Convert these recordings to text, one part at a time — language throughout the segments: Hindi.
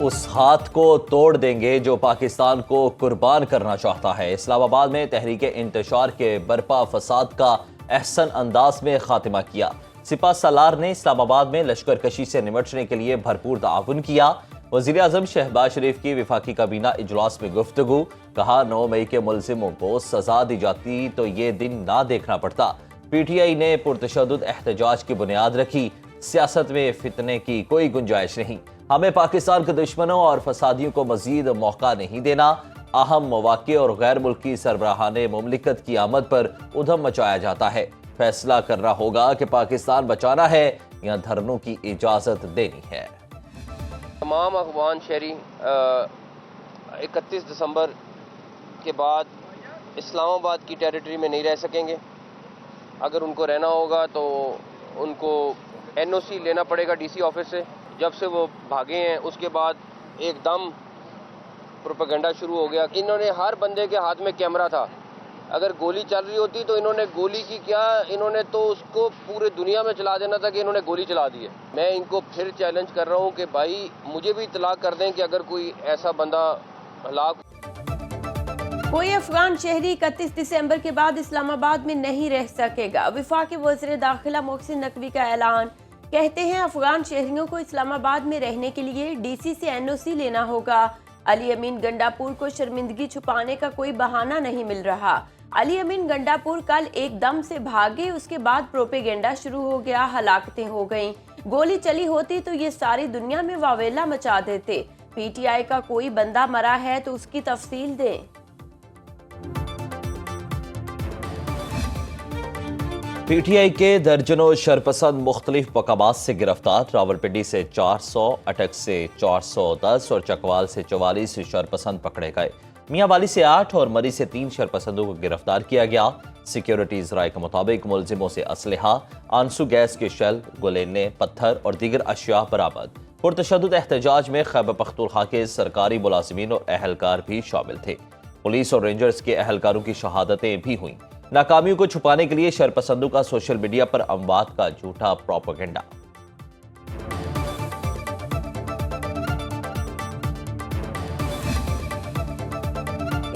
उस हाथ को तोड़ देंगे जो पाकिस्तान को कुर्बान करना चाहता है। इस्लामाबाद में तहरीक इंतशार के बरपा फसाद का अहसन अंदाज में खात्मा किया। सिपा सलार ने इस्लामाबाद में लश्कर कशी से निपटने के लिए भरपूर ताउन किया। वज़ीर आज़म शहबाज शरीफ की विफाकी काबीना इजलास में गुफ्तगू, कहा 9 मई के मुलजिमों को सजा दी जाती तो ये दिन ना देखना पड़ता। PTI ने पुरतशद्दुद एहतजाज की बुनियाद रखी। सियासत में फितने की कोई गुंजाइश नहीं। हमें पाकिस्तान के दुश्मनों और फसादियों को मजीद मौका नहीं देना। अहम मौके और गैर मुल्की सरबराहाने मुमलिकत की आमद पर उधम मचाया जाता है। फैसला करना होगा कि पाकिस्तान बचाना है या धरनों की इजाजत देनी है। तमाम अफगान शहरी 31 दिसंबर के बाद इस्लामाबाद की टेरिटरी में नहीं रह सकेंगे। अगर उनको रहना होगा तो उनको NOC लेना पड़ेगा DC ऑफिस से। जब से वो भागे हैं उसके बाद एकदम प्रोपेगेंडा शुरू हो गया। इन्होंने हर बंदे के हाथ में कैमरा था। अगर गोली चल रही होती तो इन्होंने गोली की क्या, इन्होंने तो उसको पूरे दुनिया में चला देना था कि इन्होंने गोली चला दी है। मैं इनको फिर चैलेंज कर रहा हूँ कि भाई मुझे भी इतला कर दें कि अगर कोई ऐसा बंदा हलाक। कोई अफगान शहरी 31 दिसंबर के बाद इस्लामाबाद में नहीं रह सकेगा। वफाकी वज़ीर दाखिला मोहसिन नकवी का ऐलान। कहते हैं अफगान शहरियों को इस्लामाबाद में रहने के लिए DC से NOC लेना होगा। अली अमीन गंडापुर को शर्मिंदगी छुपाने का कोई बहाना नहीं मिल रहा। अली अमीन गंडापुर कल एकदम से भागे, उसके बाद प्रोपेगेंडा शुरू हो गया, हलाकतें हो गईं। गोली चली होती तो ये सारी दुनिया में वावेला मचा देते। PTI का कोई बंदा मरा है तो उसकी तफसील दें। PTI के दर्जनों शरपसंद मुख्तलिफ मकामात से गिरफ्तार। रावलपिंडी से 400, अटक से 410 और चकवाल से 44 शरपसंद पकड़े गए। मियांवाली से 8 और मरी से 3 शरपसंदों को गिरफ्तार किया गया। सिक्योरिटीज राय के मुताबिक मुलजिमों से असलहा, आंसू गैस के शेल, गुलेने, पत्थर और दीगर अशिया बरामद। पुरतशद्दुद एहतजाज में खैबर पख्तूनख्वा के सरकारी मुलाजिमीन और अहलकार भी शामिल थे। पुलिस और रेंजर्स के अहलकारों की शहादतें भी हुई। नाकामियों को छुपाने के लिए शरपसंदों का सोशल मीडिया पर अमवात का झूठा प्रोपेगेंडा।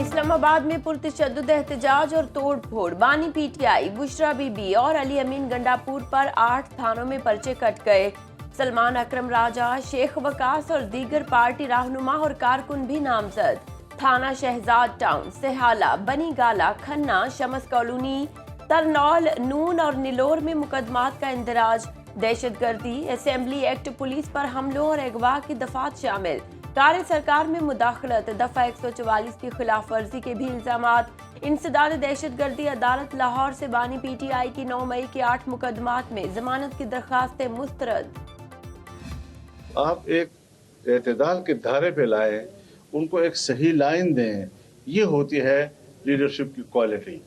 इस्लामाबाद में पुरतशद्दुद एहतजाज और तोड़ फोड़। बानी PTI बुशरा बीबी और अली अमीन गंडापुर पर 8 थानों में पर्चे कट गए। सलमान अकरम राजा, शेख वकास और दीगर पार्टी रहनुमा और कारकुन भी नामजद। थाना शहजाद टाउन, सेहाला, बनी गाला, खन्ना, शमस कॉलोनी, तरनौल, नून और निलोर में मुकदमात का इंदराज। दहशतगर्दी, असेंबली एक्ट, पुलिस पर हमलों और अगवा की दफात शामिल। कार्य सरकार में मुदाखलत, दफा 144 की खिलाफ वर्जी के भी इल्जामात। इंसदाद दहशतगर्दी। अदालत लाहौर से बानी PTI की 9 मई के 8 मुकदमात में जमानत की दरखास्तें मुस्तरद। आप एक एतदाल के धारे पे लाए, उनको एक सही लाइन दें, ये होती है लीडरशिप की क्वालिटी।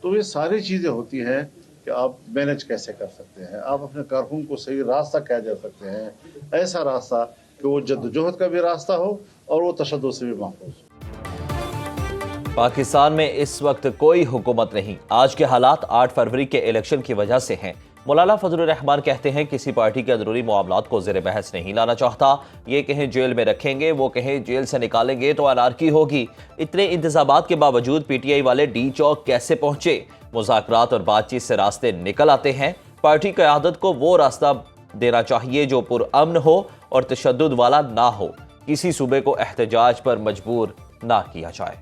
तो ये सारी चीज़ें होती हैं कि आप मैनेज कैसे कर सकते हैं, आप अपने कारकुन को सही रास्ता क्या दे सकते हैं, ऐसा रास्ता कि वो जद्दोजहद का भी रास्ता हो और वो तशद्दुद से भी महफूज हो। पाकिस्तान में इस वक्त कोई हुकूमत नहीं। आज के हालात 8 फरवरी के इलेक्शन की वजह से हैं। मौलाना फजलुर रहमान कहते हैं किसी पार्टी के अंदरूनी मामलात को ज़ेर बहस नहीं लाना चाहता। ये कहें जेल में रखेंगे, वो कहें जेल से निकालेंगे तो अनारकी होगी। इतने इंतजामात के बावजूद PTI वाले D चौक कैसे पहुंचे? मुज़ाकरात और बातचीत से रास्ते निकल आते हैं। पार्टी क़यादत को वो रास्ता देना चाहिए जो पुरअमन हो और तशद्दुद वाला ना हो। किसी सूबे को एहतजाज पर मजबूर ना किया जाए।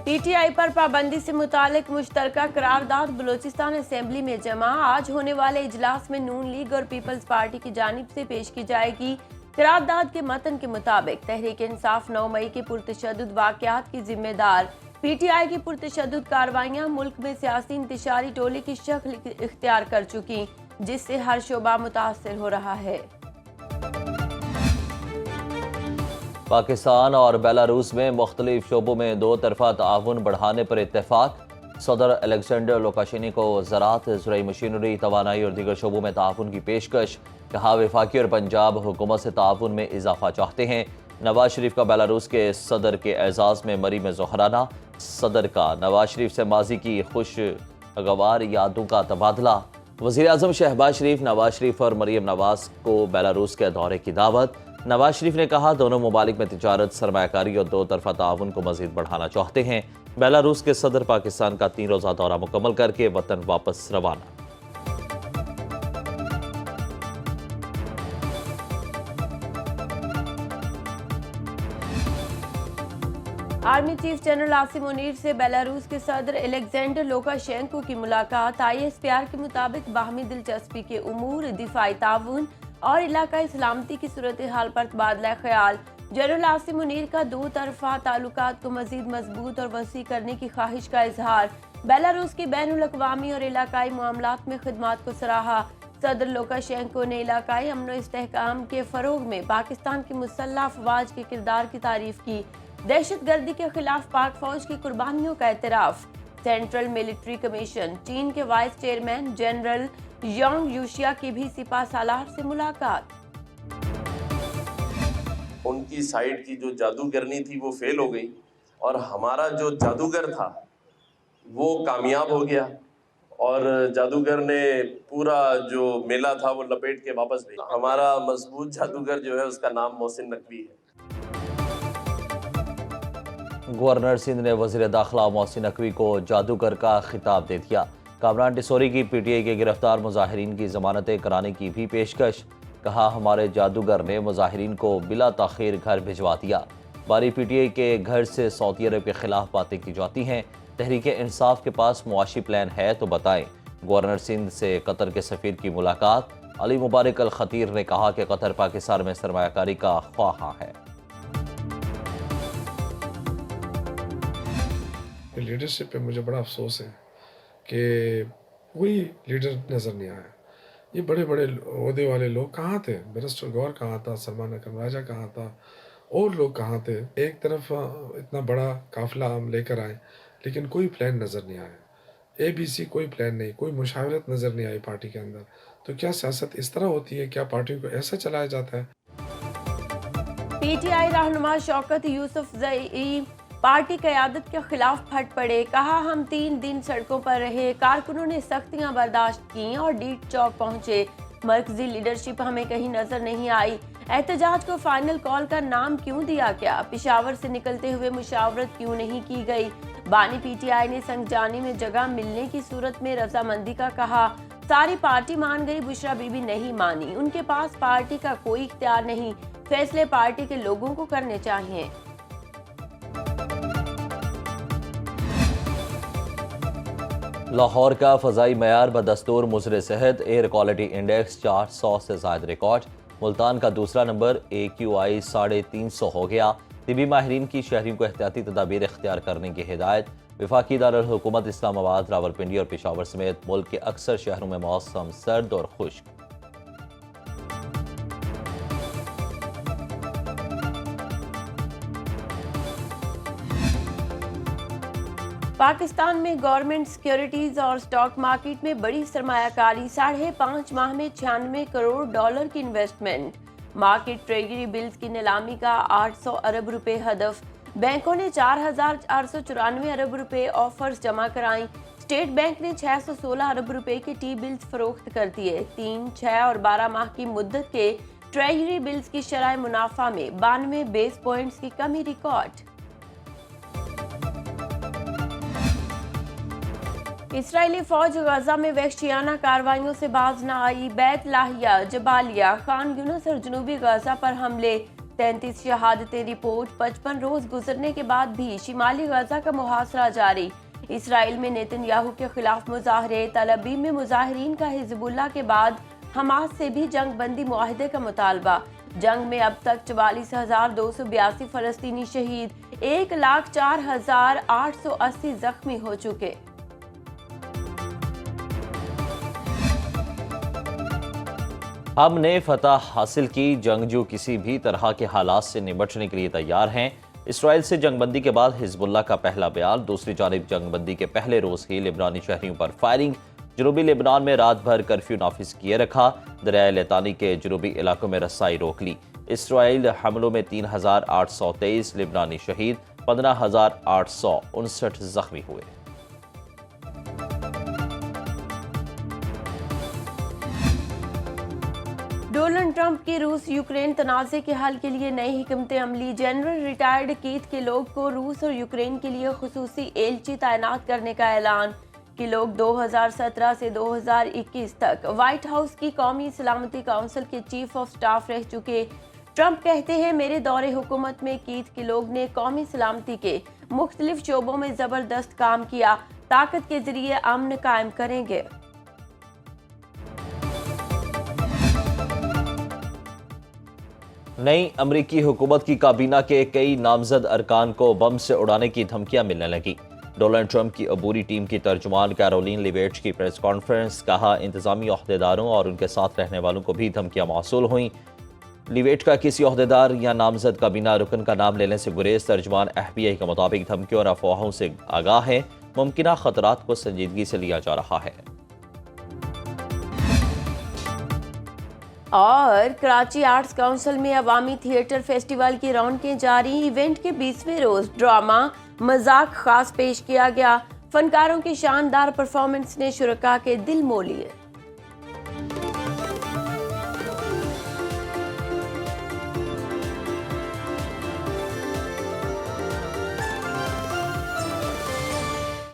PTI पर पाबंदी से मुतालिक मुश्तरका करारदाद बलोचिस्तान असेंबली में जमा। आज होने वाले इजलास में नून लीग और पीपल्स पार्टी की जानिब से पेश की जाएगी। करारदाद के मतन के मुताबिक तहरीक इंसाफ 9 मई के पुरतशद्दुद वाक़यात की जिम्मेदार। PTI की पुरतशद्दुद कार्रवाइयाँ मुल्क में सियासी इंतशारी टोले की शक्ल इख्तियार कर चुकी, जिससे हर शोबा मुतासर हो रहा है। पाकिस्तान और बेलारूस में मुख्तलिफ शोबों में 2 तरफा ताउन बढ़ाने पर इत्तेफाक। सदर अलेक्जेंडर लुकाशेनी को ज़राअत, ज़रई मशीनरी, तवानाई और दीगर शोबों में ताउन की पेशकश। कहा वफाकी और पंजाब हुकूमत से ताउन में इजाफा चाहते हैं। नवाज शरीफ का बेलारूस के सदर के एजाज़ में मरी में ज़ोहराना। सदर का नवाज शरीफ से माजी की खुशगवार यादों का तबादला। वज़ीर आज़म शहबाज शरीफ, नवाज शरीफ और मरीम नवाज को बेलारूस के दौरे की दावत। नवाज शरीफ ने कहा दोनों ममालिक में तिजारत, सरमायाकारी और दो तरफा ताउन को मज़ीद बढ़ाना चाहते हैं। बेलारूस के सदर पाकिस्तान का 3 रोज़ा दौरा मुकम्मल करके वतन वापस रवाना। Army chief general Asim Munir से बेलारूस के सदर एलेक्जेंडर लुकाशेंको की मुलाकात। ISPR के मुताबिक बाहमी दिलचस्पी के उमूर, दिफाई ताउन और इलाकाई सलामती की सूरत हाल पर तबादला ख्याल। जनरल आसिम मुनीर का दो तरफा ताल्लुकात को मजीद मजबूत और वसी करने की ख्वाहिश का इजहार। बेलारूस की बैनुल अक़वामी और इलाकाई मामलात में खिदमात को सराहा। सदर लुकाशेंको ने इलाकाई अमन और इस्तेहकाम के फरोग में पाकिस्तान की मुसल्लह अफवाज के किरदार की तारीफ की। दहशतगर्दी के खिलाफ पाक फौज की कुर्बानियों का एतराफ। सेंट्रल मिलिट्री कमीशन, चीन के वाइस चेयरमैन जनरल यांग यूशिया की भी सिपा सालार से मुलाकात। उनकी साइड की जो जादूगरनी थी वो फेल हो गई और हमारा जो जादूगर था वो कामयाब हो गया और जादूगर ने पूरा जो मेला था वो लपेट के वापस भेजा। हमारा मजबूत जादूगर जो है उसका नाम मोहसिन नकवी है। गवर्नर सिंध ने वज़ीर दाखिला मोहसिन नकवी को जादूगर का खिताब दे दिया। कामरान डिसोरी की PTI के गिरफ्तार मुजाहिरीन की जमानतें कराने की भी पेशकश। कहा हमारे जादूगर ने मुजाहिरीन को बिला ताखीर घर भिजवा दिया। बारी PTI के घर से सऊदी अरब के खिलाफ बातें की जाती हैं। तहरीक इंसाफ के पास मुआशी प्लान है तो बताएं। गवर्नर सिंध से कतर के सफीर की मुलाकात। अली मुबारक अल खतीर ने कहा कि कतर पाकिस्तान में सरमायाकारी का ख्वाहां है। लीडरशिप पे मुझे बड़ा अफसोस है कि कोई लीडर नज़र नहीं आया। ये बड़े बड़े ओहदे वाले लोग कहाँ थे? बैरिस्टर गौर कहाँ था? सलमान अकरम राजा कहाँ था? और लोग कहाँ थे? एक तरफ इतना बड़ा काफिला हम लेकर आए लेकिन कोई प्लान नज़र नहीं आया। ABC कोई प्लान नहीं, कोई मुशावरत नज़र नहीं आई पार्टी के अंदर। तो क्या सियासत इस तरह होती है? क्या पार्टी को ऐसा चलाया जाता है? PTI रहनुमा शौकत यूसुफजई पार्टी क़यादत के खिलाफ फट पड़े। कहा हम 3 दिन सड़कों पर रहे, कारकुनों ने सख्तियां बर्दाश्त की और डीट चौक पहुंचे। मरकजी लीडरशिप हमें कहीं नजर नहीं आई। एहतजाज को फाइनल कॉल का नाम क्यों दिया गया? पेशावर से निकलते हुए मुशावरत क्यों नहीं की गई? बानी PTI ने संगजानी में जगह मिलने की सूरत में रजामंदी का कहा। सारी पार्टी मान गई, बुशरा बीबी नहीं मानी। उनके पास पार्टी का कोई इख्तियार नहीं, फैसले पार्टी के लोगों को करने चाहिए। लाहौर का फ़ज़ाई मयार बदस्तूर मुज़र सेहत एयर क्वालिटी इंडेक्स 400 से ज़ायद रिकॉर्ड। मुल्तान का दूसरा नंबर AQI 350 हो गया। तिबी माहिरीन की शहरियों को एहतियाती तदाबीर इख्तियार करने की हिदायत। वफाकी दारुल हुकूमत इस्लामाबाद, रावलपिंडी और पेशावर समेत मुल्क के अक्सर शहरों में मौसम सर्द और खुश्क। पाकिस्तान में गवर्नमेंट सिक्योरिटीज और स्टॉक मार्केट में बड़ी सरमायाकारी। 5.5 माह में $96 करोड़ की इन्वेस्टमेंट। मार्केट ट्रेजरी बिल्स की नीलामी का 800 अरब रुपए हदफ। बैंकों ने 4,494 अरब रुपए ऑफर्स जमा कराई। स्टेट बैंक ने 616 अरब रुपए के टी बिल्स फरोख्त कर दिए। 3, 6 और 12 माह की मुद्दत के ट्रेजरी बिल्स की शरह मुनाफा में 92 बेस पॉइंट्स की कमी रिकॉर्ड। इसराइली फौज गजा में वहशियाना कार्रवाइयों से बाज न आई। बैत लाहिया, जबालिया, खान यूनुस और जनूबी गजा पर हमले। 33 शहादतें रिपोर्ट। 55 रोज गुजरने के बाद भी शिमाली गजा का मुहासरा जारी। इसराइल में नेतन्याहू के खिलाफ मुजाहरे। तल अबीब में मुजाहिरीन का हिजबुल्लाह के बाद हमास से भी जंग बंदी मुआहदे का मुतालबा। जंग में अब तक 44,282 फलस्तीनी शहीद, 1,04,880 जख्मी हो चुके। हमने फतह हासिल की। जंगजू किसी भी तरह के हालात से निपटने के लिए तैयार हैं। इसराइल से जंगबंदी के बाद हिजबुल्लाह का पहला बयान। दूसरी जानिब जंगबंदी के पहले रोज ही लेबनानी शहरियों पर फायरिंग। जनूबी लेबनान में रात भर कर्फ्यू नाफिज किए रखा। दरियाए लेतानी के जनूबी इलाकों में रसाई रोक ली। इसराइल हमलों में 3,823 लेबनानी शहीद, 15,859 जख्मी हुए। जबकि रूस यूक्रेन तनाज़े के हल के लिए नई हिकमत अमली। जनरल रिटायर्ड कीथ केलोग को रूस और यूक्रेन के लिए खुसूसी एलची तैनात करने का ऐलान। केलोग 2017 से 2021 तक व्हाइट हाउस की कौमी सलामती काउंसिल के चीफ ऑफ स्टाफ रह चुके। ट्रंप कहते हैं, मेरे दौरे हुकूमत में कीथ केलोग ने कौमी सलामती के मुख्तलिफ शोबों में ज़बरदस्त काम किया, ताकत के जरिए अमन कायम करेंगे। नई अमरीकी हुकूमत की काबीना के कई नामजद अरकान को बम से उड़ाने की धमकियां मिलने लगी। डोनाल्ड ट्रंप की अबूरी टीम की तर्जुमान कैरोलिन लिवेट की प्रेस कॉन्फ्रेंस, कहा इंतजामी ओहदेदारों और उनके साथ रहने वालों को भी धमकियां मौसूल हुई। लिवेट का किसी ओहदेदार या नामजद काबीना रुकन का नाम लेने से गुरेज। तर्जुमान FBI के मुताबिक धमकियों और अफवाहों से आगाह है, मुमकिना खतरात को संजीदगी से लिया जा रहा है। और कराची आर्ट्स काउंसिल में अवामी थिएटर फेस्टिवल की रौनकें जारी। इवेंट के 20वें रोज ड्रामा मजाक खास पेश किया गया। फनकारों की शानदार परफॉर्मेंस ने शुरका के दिल मोह लिए।